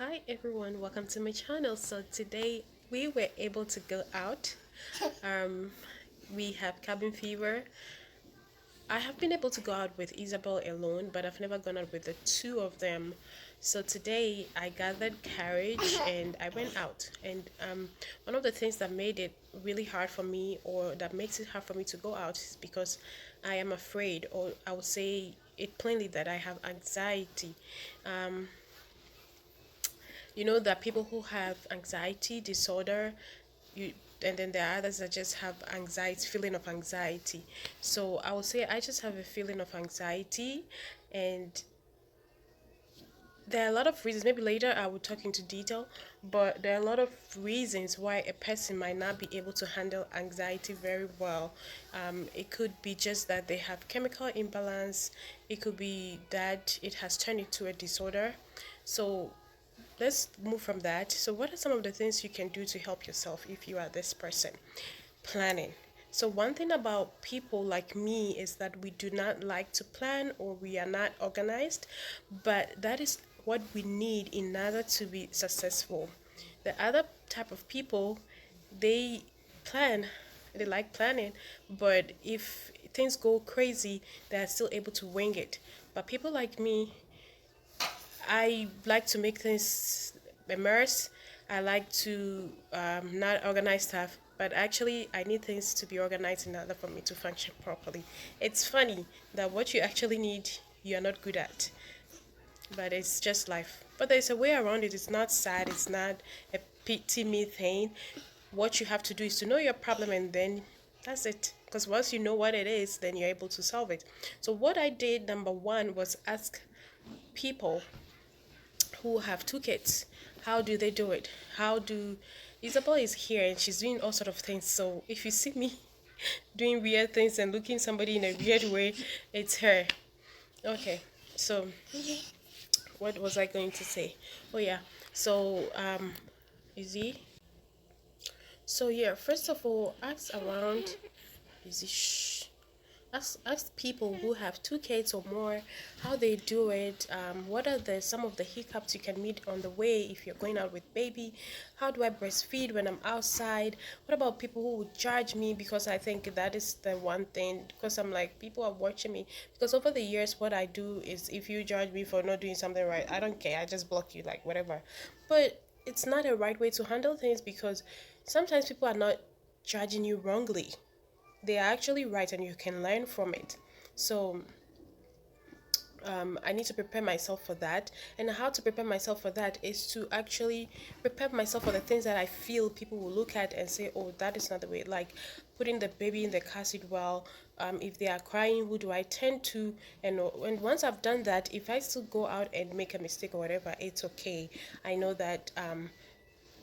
Hi everyone, welcome to my channel. So today we were able to go out. Um, we have cabin fever. I have been able to go out with Isabel alone, but I've never gone out with the two of them. So today I gathered courage and I went out. And one of the things that made it really hard for me, or that makes it hard for me to go out, is because I am afraid, or I would say it plainly that I have anxiety. Um, that people who have anxiety disorder, you and then there are others that just have anxiety, feeling of anxiety. So I would say I just have a feeling of anxiety, and there are a lot of reasons. Maybe later I will talk into detail, but there are a lot of reasons why a person might not be able to handle anxiety very well. It could be just that they have chemical imbalance. It could be that it has turned into a disorder. So let's move from that. So, what are some of the things you can do to help yourself if you are this person? Planning. So, one thing about people like me is that we do not like to plan, or we are not organized, but that is what we need in order to be successful. The other type of people, they plan, they like planning, but if things go crazy, they are still able to wing it. But people like me, I like to make things immerse. I like to not organize stuff, but actually, I need things to be organized in order for me to function properly. It's funny that what you actually need, you are not good at, but it's just life. But there's a way around it. It's not sad, it's not a pity me thing. What you have to do is to know your problem, and then that's it. Because once you know what it is, then you're able to solve it. So, what I did, number one, was ask people who have two kids. How do they do it? How do Isabel is here and she's doing all sort of things. So if you see me doing weird things and looking somebody in a weird way, it's her. Okay. So what was I going to say? Oh yeah. So is he? So yeah, first of all, ask around. Is he? Shh. Ask people who have two kids or more how they do it. What are the some of the hiccups you can meet on the way if you're going out with baby? How do I breastfeed when I'm outside? What about people who would judge me? Because I think that is the one thing, because I'm like, people are watching me. Because over the years, what I do is, if you judge me for not doing something right, I don't care, I just block you, like whatever. But it's not a right way to handle things, because sometimes people are not judging you wrongly, they are actually right, and you can learn from it. So I need to prepare myself for that. And how to prepare myself for that is to actually prepare myself for the things that I feel people will look at and say, oh, that is not the way. Like putting the baby in the car seat well. If they are crying, who do I tend to? And once I've done that, if I still go out and make a mistake or whatever, it's okay. I know that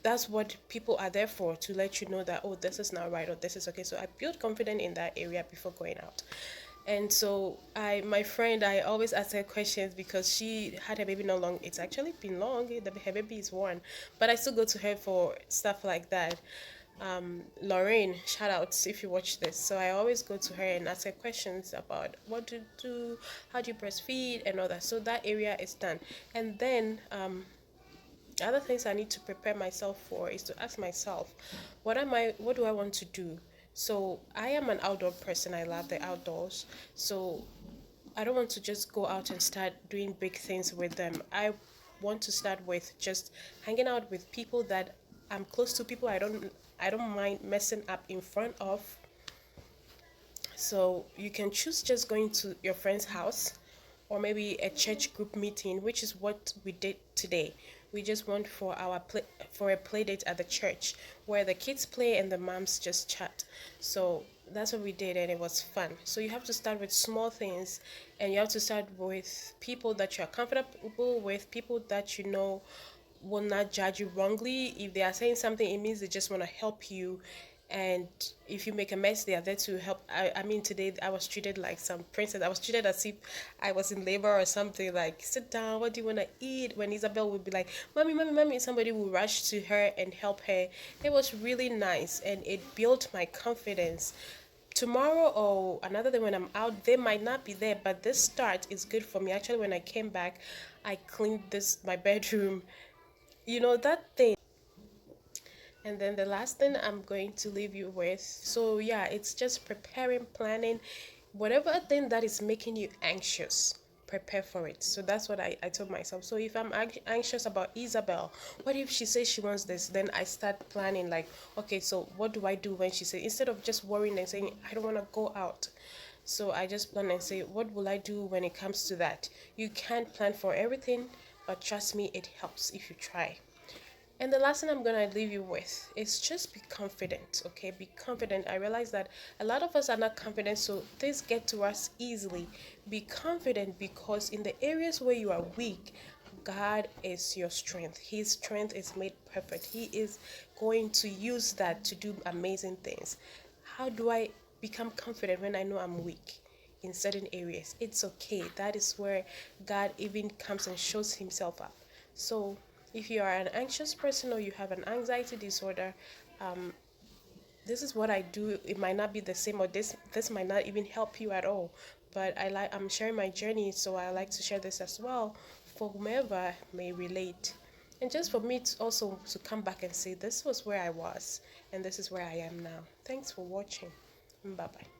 that's what people are there for, to let you know that, oh, this is not right, or this is okay. So I build confidence in that area before going out. And so my friend, I always ask her questions, because she had her baby not long. It's actually been long. Her baby is one, but I still go to her for stuff like that. Lorraine, shout outs if you watch this. So I always go to her and ask her questions about what to do, how do you breastfeed, and all that. So that area is done. And then other things I need to prepare myself for is to ask myself, what do I want to do? So I am an outdoor person. I love the outdoors. So I don't want to just go out and start doing big things with them. I want to start with just hanging out with people that I'm close to, people I don't mind messing up in front of. So you can choose just going to your friend's house, or maybe a church group meeting, which is what we did today. We just went for for a play date at the church, where the kids play and the moms just chat. So that's what we did, and it was fun. So you have to start with small things, and you have to start with people that you are comfortable with, people that you know will not judge you wrongly. If they are saying something, it means they just want to help you. And if you make a mess, they are there to help. I mean, today I was treated like some princess. I was treated as if I was in labor or something. Like, sit down, what do you want to eat? When Isabel would be like, mommy, mommy, mommy, somebody will rush to her and help her. It was really nice, and it built my confidence. Tomorrow or another day when I'm out, they might not be there, but this start is good for me. Actually, when I came back, I cleaned this my bedroom. that thing. And then the last thing I'm going to leave you with, so yeah, it's just preparing, planning, whatever thing that is making you anxious, prepare for it. So that's what I told myself. So if I'm anxious about Isabel, what if she says she wants this? Then I start planning, like, okay, so what do I do when she says, instead of just worrying and saying, I don't want to go out. So I just plan and say, what will I do when it comes to that? You can't plan for everything, but trust me, it helps if you try. And the last thing I'm gonna leave you with is just be confident, okay? Be confident. I realize that a lot of us are not confident, so things get to us easily. Be confident because in the areas where you are weak, God is your strength. His strength is made perfect. He is going to use that to do amazing things. How do I become confident when I know I'm weak in certain areas? It's okay. That is where God even comes and shows himself up. So, if you are an anxious person or you have an anxiety disorder, this is what I do. It might not be the same, or this might not even help you at all. But I'm sharing my journey, so I like to share this as well for whomever may relate. And just for me to also to come back and say this was where I was and this is where I am now. Thanks for watching. Bye bye.